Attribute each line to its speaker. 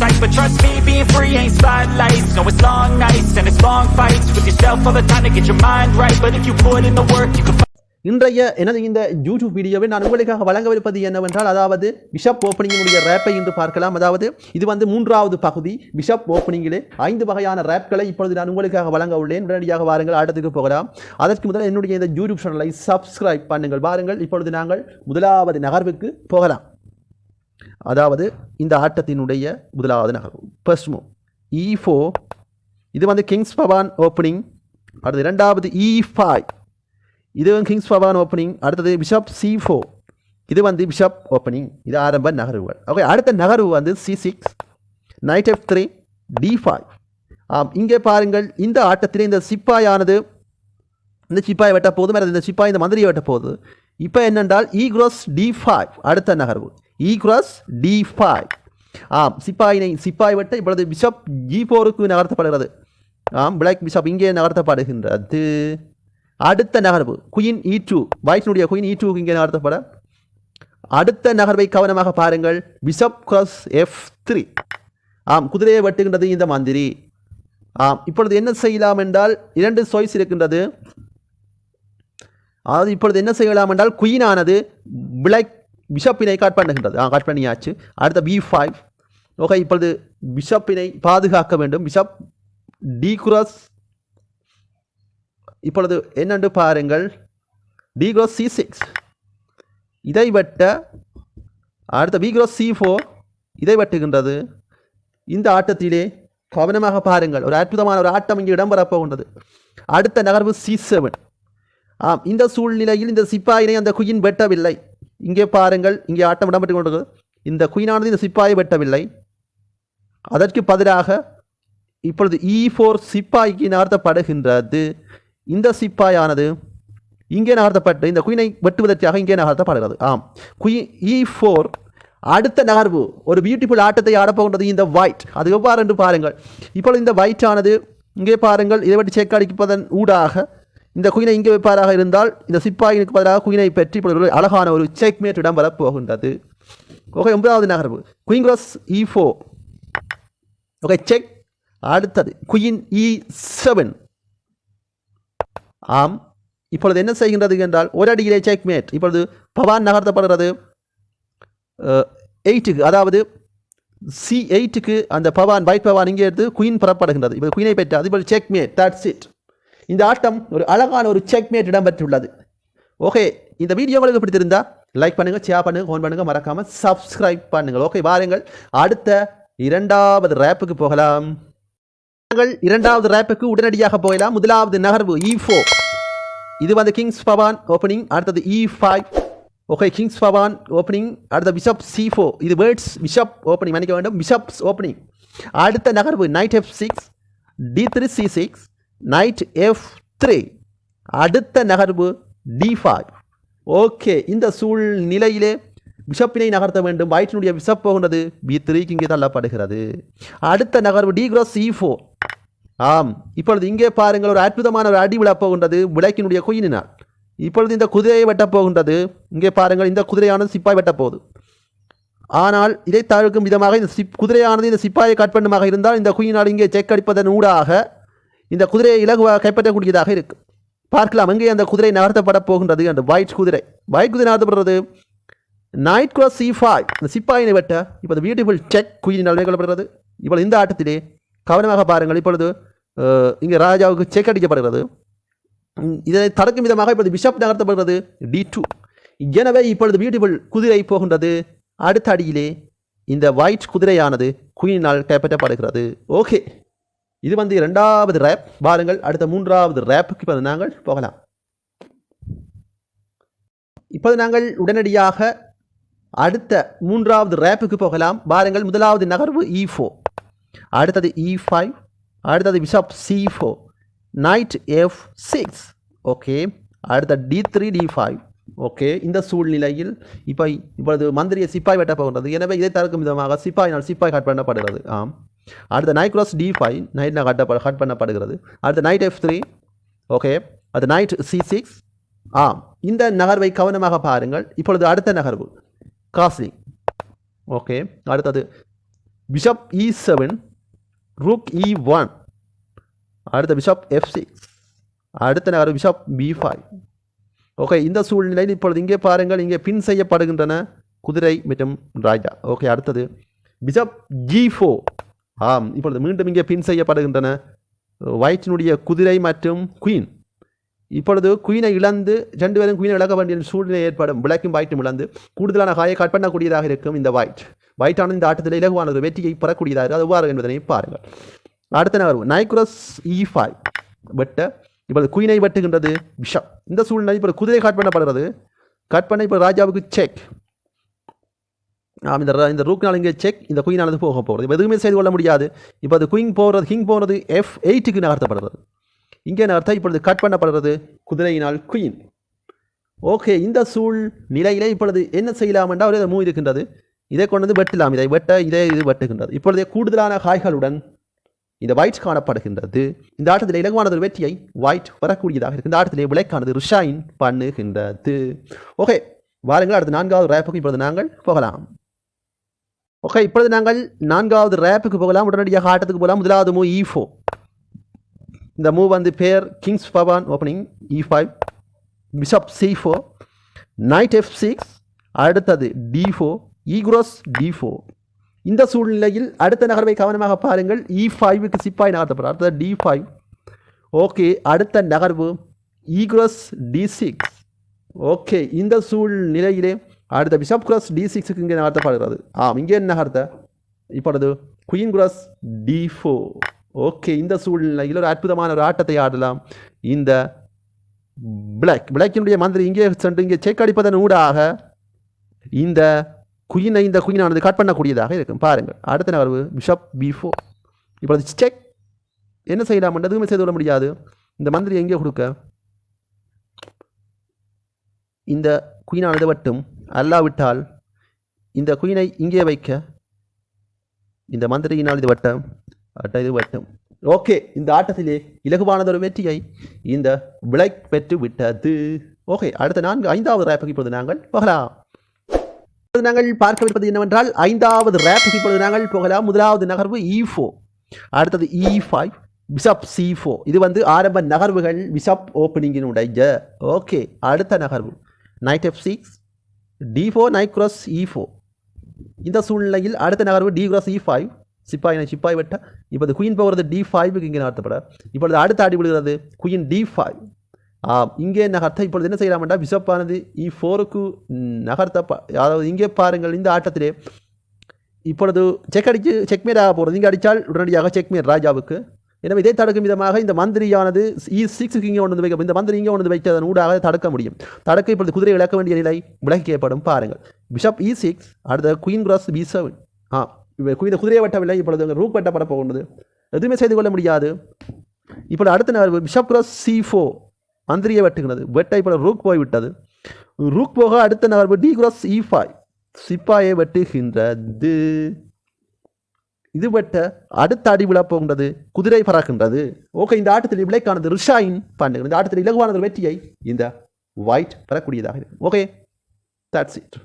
Speaker 1: sight. But trust me, being free ain't spotlights. No, it's long nights and it's long fights with yourself all the time to get your mind right. But if you put in the work, you can
Speaker 2: இன்றைய எனது இந்த YouTube வீடியோவை நான் உங்களுக்காக வழங்கவிருப்பது என்னவென்றால், அதாவது bishop ஓப்பனிங்கினுடைய ரேப்பை இன்று பார்க்கலாம். அதாவது இது வந்து மூன்றாவது பகுதி. பிஷப் ஓப்பனிங்கிலே 5 வகையான ரேப்களை இப்பொழுது நான் உங்களுக்காக வழங்க உள்ளேன். உடனடியாக வாருங்கள், ஆட்டத்துக்கு போகலாம். அதற்கு முதல்ல என்னுடைய இந்த யூடியூப் சேனலை சப்ஸ்கிரைப் பண்ணுங்கள். வாருங்கள், இப்பொழுது நாங்கள் முதலாவது நகர்வுக்கு போகலாம். அதாவது இந்த ஆட்டத்தினுடைய முதலாவது நகர்வு ஃபர்ஸ்ட் மூவ் E4. இது வந்து கிங்ஸ் பவான் ஓப்பனிங். அடுத்து இரண்டாவது E5. இது கிங்ஸ் பவான் ஓப்பனிங். அடுத்தது பிஷப் C4. இது வந்து பிஷப் ஓப்பனிங். இது ஆரம்ப நகர்வுகள். ஓகே, அடுத்த நகர்வு வந்து C6, நைட் F3, D5. இங்கே பாருங்கள், இந்த ஆட்டத்தில் இந்த சிப்பாயானது இந்த சிப்பாயை வெட்ட போதும், வேறு இந்த சிப்பாய் இந்த மந்திரியை வெட்ட போகுது. இப்போ என்னென்றால் E cross D5 அடுத்த நகர்வு. E cross D5. சிப்பாய் வெட்ட இப்பொழுது பிஷப் G4க்கு நகர்த்தப்படுகிறது. பிளாக் பிஷப் இங்கே நகர்த்தப்படுகின்றது. அடுத்த நகர்வு குயின் E2, வைட்னுடைய குயின் E2க்கு இங்கே நகர்த்தப்பட. அடுத்த நகர்வை கவனமாக பாருங்கள், பிஷப் கிராஸ் F3. குதிரையை வெட்டுகின்றது இந்த மந்திரி. இப்பொழுது என்ன செய்யலாம் என்றால் 2 சாய்ஸ் இருக்கின்றது. அதாவது இப்பொழுது என்ன செய்யலாம் என்றால் குயினானது பிளாக் பிஷப்பினை கட் பண்ணுகின்றது. கட் பண்ணியாச்சு. அடுத்த B5. ஓகே, இப்பொழுது பிஷப்பினை பாதுகாக்க வேண்டும். Bishop D cross. இப்பொழுது என்னென்று பாருங்கள், D cross C6 இதை வெட்ட. அடுத்த B cross C4 இதை வெட்டுகின்றது. இந்த ஆட்டத்திலே கவனமாக பாருங்கள், ஒரு அற்புதமான ஒரு ஆட்டம் இங்கே இடம்பெறப்போகின்றது. அடுத்த நகர்வு C7. இந்த சூழ்நிலையில் இந்த சிப்பாயினை அந்த குயின் வெட்டவில்லை. இங்கே பாருங்கள், இங்கே ஆட்டம் இடம்பெற்று கொண்டிருக்கிறது. இந்த குயினானது இந்த சிப்பாயை வெட்டவில்லை. அதற்கு பதிலாக இப்பொழுது E4 சிப்பாய்க்கு நகர்த்தப்படுகின்றது. இந்த சிப்பாயானது இங்கே நகர்த்தப்பட்டு இந்த குயினை வெட்டுவதற்காக இங்கே நகர்த்தப்படுகிறது. Queen E4. அடுத்த நகர்வு ஒரு பியூட்டிஃபுல் ஆட்டத்தை ஆடப்போகின்றது இந்த ஒயிட். அது எவ்வாறு என்று பாருங்கள். இப்பொழுது இந்த ஒயிட் ஆனது இங்கே பாருங்கள், இதை வெட்டி செக் அடிப்பதன் ஊடாக இந்த குயினை இங்கே வைப்பாராக இருந்தால் இந்த சிப்பாயினுக்கு பதிலாக குயினை பெற்று இப்பொழுது அழகான ஒரு செக் மேட் இடம் வரப்போகின்றது. ஓகே, 9வது நகர்வு queen cross E4. Okay, check. அடுத்தது குயின் E7. இப்பொழுது என்ன செய்கின்றது என்றால் ஒரு அடியிலே செக் மேட். இப்பொழுது பவான் நகர்த்தப்படுகிறது 8க்கு, அதாவது C8க்கு அந்த பவான் வைட் பவான் இங்கே எடுத்து குயின் பெறப்படுகின்றது. இப்போ குயினை பெற்று அதுபோல் செக் மேட். That's it. இந்த ஆட்டம் ஒரு அழகான ஒரு செக் மேட் இடம்பெற்றுள்ளது. ஓகே, இந்த வீடியோ உங்களுக்கு பிடித்திருந்தா லைக் பண்ணுங்கள், ஷேர் பண்ணுங்கள், ஃபோன் பண்ணுங்கள், மறக்காமல் சப்ஸ்கிரைப் பண்ணுங்கள். ஓகே, வாருங்கள் அடுத்த 2வது ரேப்புக்கு போகலாம். இரண்டாவது ரேப்புக்கு உடனடியாக போகலாம். முதலாவது நகர்வு E4. இது வந்து கிங்ஸ் பவான் ஓப்பனிங். அடுத்தது E5. ஓகே, கிங்ஸ் பவான் ஓப்பனிங். அடுத்த பிஷப் C4. இது வேர்ட்ஸ் பிஷப் ஓப்பனிங், மன்னிக்க வேண்டும், பிஷப்ஸ் ஓப்பனிங். அடுத்த நகர்வு night F6, D3 C6, night F3. அடுத்த நகர்வு D5. ஓகே, இந்த சூழ்நிலையிலே பிஷப்பினை நகர்த்த வேண்டும். ஒயிட்டினுடைய பிஷப் போகின்றது B3க்கு இங்கே தள்ளப்படுகிறது. அடுத்த நகர்வு D cross E4. இப்பொழுது இங்கே பாருங்கள், ஒரு அற்புதமான ஒரு அடி விழப் போகின்றது விளக்கினுடைய குயினால். இப்பொழுது இந்த குதிரையை வெட்டப் போகின்றது. இங்கே பாருங்கள், இந்த குதிரையானது சிப்பாய் வெட்டப் போகுது. ஆனால் இதை தவிர்க்கும் விதமாக இந்த குதிரையானது இந்த சிப்பாயை கட் பண்ணுமாக இருந்தால் இந்த குயினால் இங்கே செக் அடிப்பதன் ஊடாக இந்த குதிரையை இலகுவாக கைப்பற்றக்கூடியதாக இருக்கும். பார்க்கலாம், அங்கே அந்த குதிரை நகர்த்தப்பட போகின்றது. அந்த ஒயிட் குதிரை நகர்த்தப்படுறது. Night cross C5. இந்த சிப்பாயினை வெட்ட இப்போது பியூட்டிஃபுல் செக் குயினால் மேற்கொள்ளப்படுகிறது. இப்பொழுது இந்த ஆட்டத்திலே கவனமாக பாருங்கள். இப்பொழுது இங்கே ராஜாவுக்கு செக் அடிக்கப்படுகிறது. இதை தடுக்கும் விதமாக இப்பொழுது பிஷப் நகர்த்தப்படுகிறது D2. எனவே இப்பொழுது பியூட்டிஃபுல் குதிரை போகின்றது. அடுத்த அடியிலே இந்த ஒயிட் குதிரையானது குயினால் கைப்பற்றப்படுகிறது. ஓகே, இது வந்து 2வது ரேப். பாருங்கள், அடுத்த 3வது ரேப்புக்கு இப்போது நாங்கள் போகலாம். இப்போது நாங்கள் உடனடியாக அடுத்த 3வது ரேப்புக்கு போகலாம். பாருங்கள், முதலாவது நகர்வு E4. அடுத்தது E5. அடுத்தது bishop C4, night F6. Okay, அடுத்த D3 D5. ஓகே, இந்த சூழ்நிலையில் இப்பொழுது மந்திரியை சிப்பாய் வெட்ட போகின்றது. எனவே இதை தடுக்கும் விதமாக சிப்பாய் கட் பண்ணப்படுகிறது. அடுத்த knight cross D5. Knight cut பண்ணப்படுகிறது. அடுத்த நைட் F3. ஓகே, அது நைட் C6. இந்த நகர்வை கவனமாக பாருங்கள். இப்பொழுது அடுத்த நகர்வு காஸ்லிங். ஓகே, அடுத்தது பிஷப் E7, ரூக் E1, அடுத்த பிஷப் F6, அடுத்த நகர்வு பிஷப் B5. ஓகே, இந்த சூழ்நிலையில் இப்பொழுது இங்கே பாருங்கள், இங்கே பின் செய்யப்படுகின்றன குதிரை மற்றும் ராஜா. ஓகே, அடுத்தது பிஷப் G4. ஆம், இப்பொழுது மீண்டும் இங்கே பின் செய்யப்படுகின்றன ஒயிட்டினுடைய குதிரை மற்றும் குயின். இப்பொழுது குயினை இழந்து ரெண்டு பேரும் குயினை இழக்க வேண்டிய சூழ்நிலை ஏற்படும். பிளாக்கும் ஒயிட்டும் இழந்து கூடுதலான காயை கட் பண்ணக்கூடியதாக இருக்கும் இந்த ஒயிட்டான இந்த ஆட்டத்தில் இலகுவான ஒரு வெற்றியை பெறக்கூடியதாக அது எவ்வாறு என்பதனை பாருங்கள். அடுத்த நகர்வு நைக்ரஸ் E5 வெட்ட இப்பொழுது குயினை வெட்டுகின்றது பிஷப். இந்த சூழ்நிலை இப்போ குதிரை கட் பண்ணப்படுறது. கட் பண்ண இப்போ ராஜாவுக்கு செக். இந்த ரூக்னால் இங்கே செக், இந்த குயினானது போக போகிறது. இப்போ எதுவுமே செய்து கொள்ள முடியாது. இப்போ அது கிங் போகிறது F8க்கு நகர்த்தப்படுறது. இங்கே நகர்த்த இப்பொழுது கட் பண்ணப்படுறது குதிரையினால் குயின். ஓகே, இந்த சூழ்நிலையிலே இப்பொழுது என்ன செய்யலாம் என்றால் ஒரு மூவ் இருக்கின்றது. இதை கொண்டு வந்து வெட்டலாம். இதை வெட்ட இது வெட்டுகின்றது. இப்பொழுது கூடுதலான காய்களுடன் இந்த ஒயிட் காணப்படுகின்றது. இந்த ஆட்டத்தில் இலகுவானது ஒரு வெற்றியை ஒயிட் வரக்கூடியதாக இருக்கு. இந்த ஆட்டத்திலே விளைக்கானது ரிஷைன் பண்ணுகின்றது. ஓகே, வாருங்கள் அடுத்த 4வது ரேப்புக்கு இப்பொழுது நாங்கள் போகலாம். ஓகே, இப்பொழுது நாங்கள் 4வது ரேப்புக்கு போகலாம். உடனடியாக ஆட்டத்துக்கு போகலாம். முதலாவது மூவ் E4. இந்த மூவ் வந்து பேர் கிங்ஸ் பவான் opening E5, bishop C4, night F6, அடுத்தது D4, ஈக்ரோஸ் D4. இந்த சூழ்நிலையில் அடுத்த நகர்வை கவனமாக பாருங்கள். E5க்கு சிப்பாய் நகர்த்தப்படும். அடுத்தது D5. ஓகே, அடுத்த நகர்வு ஈக்ரோஸ் D6. ஓகே, இந்த சூழ்நிலையிலே அடுத்த பிஷப் கிராஸ் D6க்கு இங்கே நகர்த்தப்படுகிறது. இங்கே நகர்த்த இப்பொழுது குயின் கிராஸ் D4. ஓகே, இந்த சூழ்நிலையில் ஒரு அற்புதமான ஒரு ஆட்டத்தை ஆடலாம். இந்த பிளாக்கினுடைய மந்திரி இங்கே சென்று இங்கே செக் அடிப்பதன் ஊடாக இந்த குயினானது கட் பண்ணக்கூடியதாக இருக்கும். பாருங்கள், அடுத்த நகர்வு பிஷப் B4. இப்பொழுது செக் என்ன செய்யலாம் என்று எதுவுமே செய்து கொள்ள முடியாது. இந்த மந்திரி எங்கே கொடுக்க இந்த குயினானது வட்டும் அல்லாவிட்டால் இந்த குயினை இங்கே வைக்க இந்த மந்திரியினால் இது வட்டம் இது வட்டம். ஓகே, இந்த ஆட்டத்திலே இலகுவானதொரு வெற்றியை இந்த பிளாக் பெற்று விட்டது. ஓகே, அடுத்த 5வது ரேப்புக்கு இப்பொழுது நாங்கள் போகலாம். நாங்கள் பார்க்கவிருப்பது என்னவென்றால் 5வது ரேப்புக்கு இப்பொழுது நாங்கள் போகலாம். முதலாவது நகர்வு E4, அடுத்தது E5, பிஷப் C4. இது வந்து ஆரம்ப நகர்வுகள் பிஷப் ஓப்பனிங்கினுடைய. ஓகே, அடுத்த நகர்வு night F6, D4, night cross E4. இந்த சூழ்நிலையில் அடுத்த நகர்வு D கிராஸ் E5, சிப்பாய் வெட்ட. இப்போது குயின் போகிறது D5க்கு இங்கே நகர்த்தப்பட. இப்பொழுது அடுத்த அடி விடுகிறது குயின் D5. இங்கே நகர்த்த இப்பொழுது என்ன செய்யலாம் என்றால் பிஷப்பானது E4க்கு நகர்த்த. அதாவது இங்கே பாருங்கள், இந்த ஆட்டத்திலே இப்பொழுது செக் அடித்து செக்மேட் ஆக போகிறது. இங்கே அடித்தால் உடனடியாக செக்மேட் ராஜாவுக்கு. எனவே இதை தடுக்கும் விதமாக இந்த மந்திரியானது E6க்கு இங்கே கொண்டு வைக்க. இந்த மந்திரி இங்கே கொண்டு வைத்ததன் ஊடாக தடுக்க முடியும். தடுக்க இப்பொழுது குதிரை இழக்க வேண்டிய நிலை விலக்கிக்கப்படும். பாருங்கள், பிஷப் E6, அடுத்த குயின் கிராஸ் B7. இந்த குதிரையை வெட்டவில்லை. இப்பொழுது ரூக் வெட்டப்பட போகின்றது. எதுவுமே செய்து கொள்ள முடியாது. இப்பொழுது அடுத்த நகர்வு பிஷப் கிராஸ் C4, மந்திரியை வெட்டுகிறது. வெட்ட இப்பொழுது ரூக் போய்விட்டது. ரூக் போக அடுத்த நகர்வு D கிராஸ் E5, சிப்பாயை வெட்டுகின்றது. இது வெட்ட அடுத்த அடி விழா போகின்றது, குதிரை பறக்கின்றது. ஓகே, இந்த ஆட்டத்தில் விளைக்கானது ரிஷைன் பண்ணுகிறது. இந்த ஆட்டத்தில் இலகுவானது வெற்றியை இந்த ஒயிட் பெறக்கூடியதாக இருக்கும். Okay, that's it.